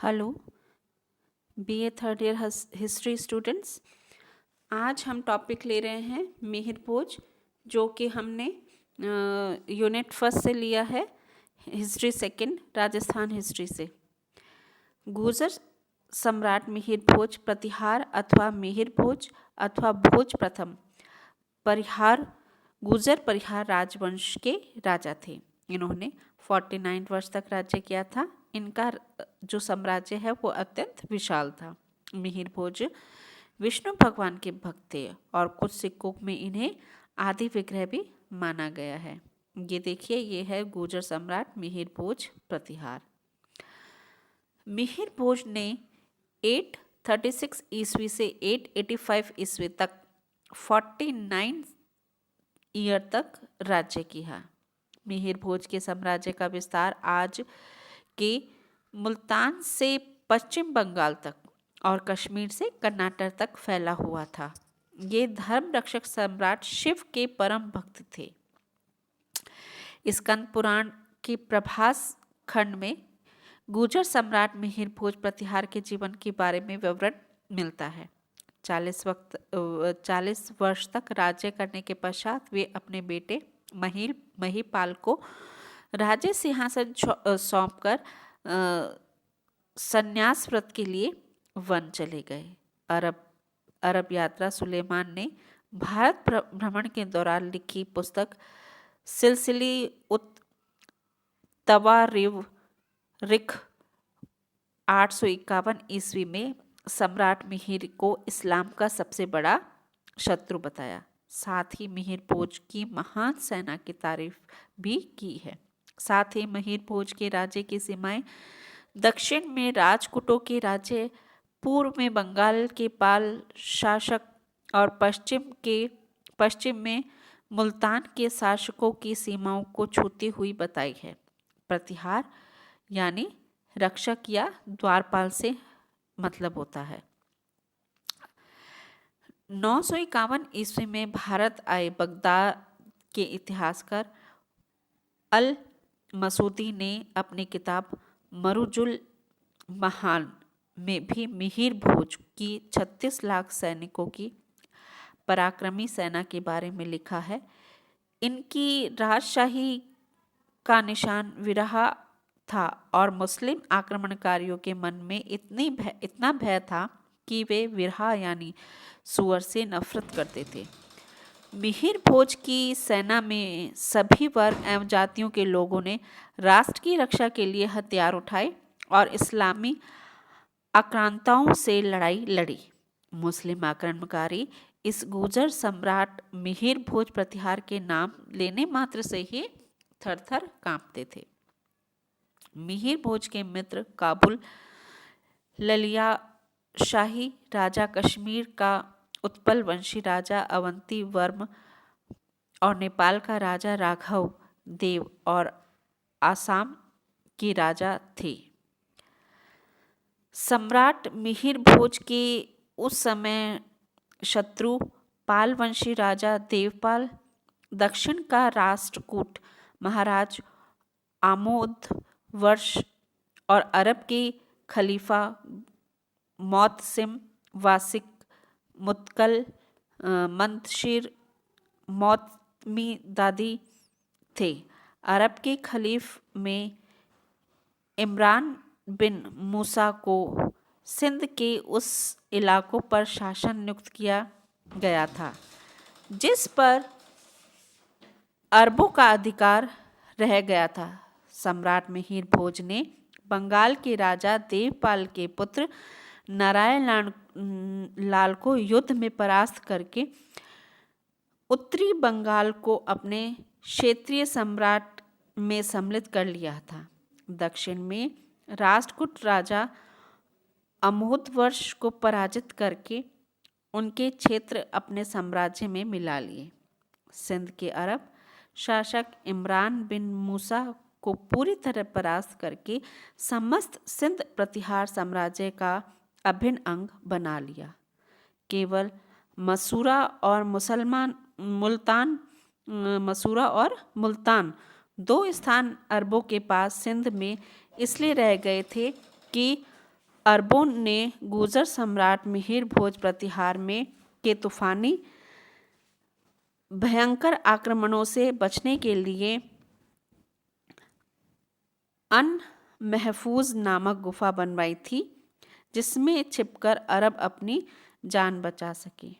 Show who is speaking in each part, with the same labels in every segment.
Speaker 1: Hello BA third year history students. आज हम topic ले रहे हैं मिहिर भोज, जो कि हमने यूनिट फर्स्ट से लिया है, हिस्ट्री सेकंड राजस्थान हिस्ट्री से। गुर्जर सम्राट मिहिर भोज प्रतिहार अथवा मिहिर भोज अथवा भोज प्रथम परिहार गुर्जर परिहार राजवंश के राजा थे। इन्होंने 49 वर्ष तक राज्य किया था। इनका जो साम्राज्य है वो अत्यंत विशाल था। मिहिर भोज विष्णु भगवान के भक्त थे और कुछ सिक्कों में इन्हें आदि विग्रह भी माना गया है। ये देखिए, ये है गुर्जर सम्राट मिहिर भोज प्रतिहार। मिहिर भोज ने 836 ईस्वी से 885 ईस्वी तक 49 ईयर तक राज्य किया। मिहिर भोज के साम्राज्य का विस्तार आज के मुल्तान से पश्चिम बंगाल तक और कश्मीर से कर्नाटक तक फैला हुआ था। ये धर्म रक्षक सम्राट शिव के परम भक्त थे। स्कंद पुराण के प्रभास खंड में गुर्जर सम्राट मिहिर भोज प्रतिहार के जीवन के बारे में विवरण मिलता है। 40 वर्ष तक राज्य करने के पश्चात वे अपने बेटे महीपाल को राज्य सिंहासन सौंपकर संन्यास व्रत के लिए वन चले गए। अरब यात्रा सुलेमान ने भारत भ्रमण के दौरान लिखी पुस्तक सिलसिली उत तवारिख 851 ईस्वी में सम्राट मिहिर को इस्लाम का सबसे बड़ा शत्रु बताया। साथ ही मिहिर भोज की महान सेना की तारीफ भी की है। साथ ही मिहिर भोज के राज्य की सीमाएं दक्षिण में राजपूतों के राज्य, पूर्व में बंगाल के पाल शासक और पश्चिम में मुल्तान के शासकों की सीमाओं को छूती हुई बताई है। प्रतिहार यानी रक्षक या द्वारपाल से मतलब होता है। 951 ईस्वी में भारत आए बगदाद के इतिहासकार अल मसूदी ने अपनी किताब मरुजुल महान में भी मिहिर भोज की 36 लाख सैनिकों की पराक्रमी सेना के बारे में लिखा है। इनकी राजशाही का निशान विरहा था और मुस्लिम आक्रमणकारियों के मन में इतना भय था कि वे विरहा यानी सुअर से नफरत करते थे। मिहिर भोज की सेना में सभी वर्ग एवं जातियों के लोगों ने राष्ट्र की रक्षा के लिए हथियार उठाए और इस्लामी आक्रांताओं से लड़ाई लड़ी। मुस्लिम आक्रमणकारी इस गुर्जर सम्राट मिहिर भोज प्रतिहार के नाम लेने मात्र से ही थर थर कांपते थे। मिहिर भोज के मित्र काबुल ललिया शाही राजा, कश्मीर का उत्पल वंशी राजा अवंती वर्म और नेपाल का राजा राघव देव और आसाम के राजा थे। सम्राट मिहिर भोज के उस समय शत्रु पाल वंशी राजा देवपाल, दक्षिण का राष्ट्रकूट महाराज आमोद वर्ष और अरब के खलीफा मौतसिम वासिक मुतकल मंतशिर मौतमी दादी थे। अरब के खलीफ में इमरान बिन मूसा को सिंध के उस इलाकों पर शासन नियुक्त किया गया था जिस पर अरबों का अधिकार रह गया था। सम्राट मिहिर भोज ने बंगाल के राजा देवपाल के पुत्र नारायण लाल को युद्ध में परास्त करके उत्तरी बंगाल को अपने क्षेत्रीय सम्राट में सम्मिलित कर लिया था। दक्षिण में राष्ट्रकूट राजा अमोदवर्ष को पराजित करके उनके क्षेत्र अपने साम्राज्य में मिला लिए। सिंध के अरब शासक इमरान बिन मूसा को पूरी तरह परास्त करके समस्त सिंध प्रतिहार साम्राज्य का अभिन्न अंग बना लिया। केवल मसूरा और मुल्तान दो स्थान अरबों के पास सिंध में इसलिए रह गए थे कि अरबों ने गुर्जर सम्राट मिहिर भोज प्रतिहार में के तूफानी भयंकर आक्रमणों से बचने के लिए महफूज नामक गुफा बनवाई थी, जिसमें छिपकर अरब अपनी जान बचा सके।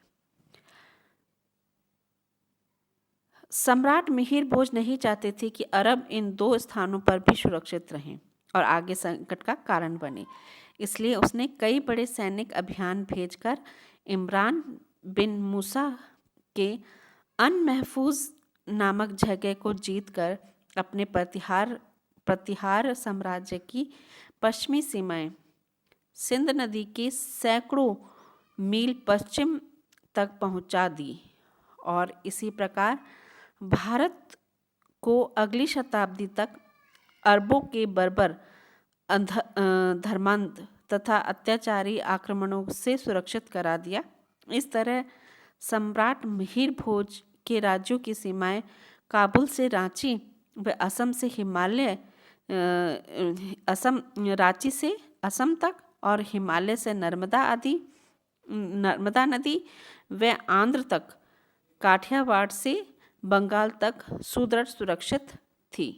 Speaker 1: सम्राट मिहिर भोज नहीं चाहते थे कि अरब इन दो स्थानों पर भी सुरक्षित रहें और आगे संकट का कारण बने, इसलिए उसने कई बड़े सैनिक अभियान भेजकर इमरान बिन मूसा के महफूज नामक जगह को जीतकर अपने प्रतिहार साम्राज्य की पश्चिमी सीमाएं सिंध नदी के सैकड़ों मील पश्चिम तक पहुंचा दी और इसी प्रकार भारत को अगली शताब्दी तक अरबों के बर्बर धर्मांध तथा अत्याचारी आक्रमणों से सुरक्षित करा दिया। इस तरह सम्राट मिहिर भोज के राज्यों की सीमाएं काबुल से रांची व असम से रांची से असम तक और हिमालय से नर्मदा नदी व आंध्र तक काठियावाड़ से बंगाल तक सुदृढ़ सुरक्षित थी।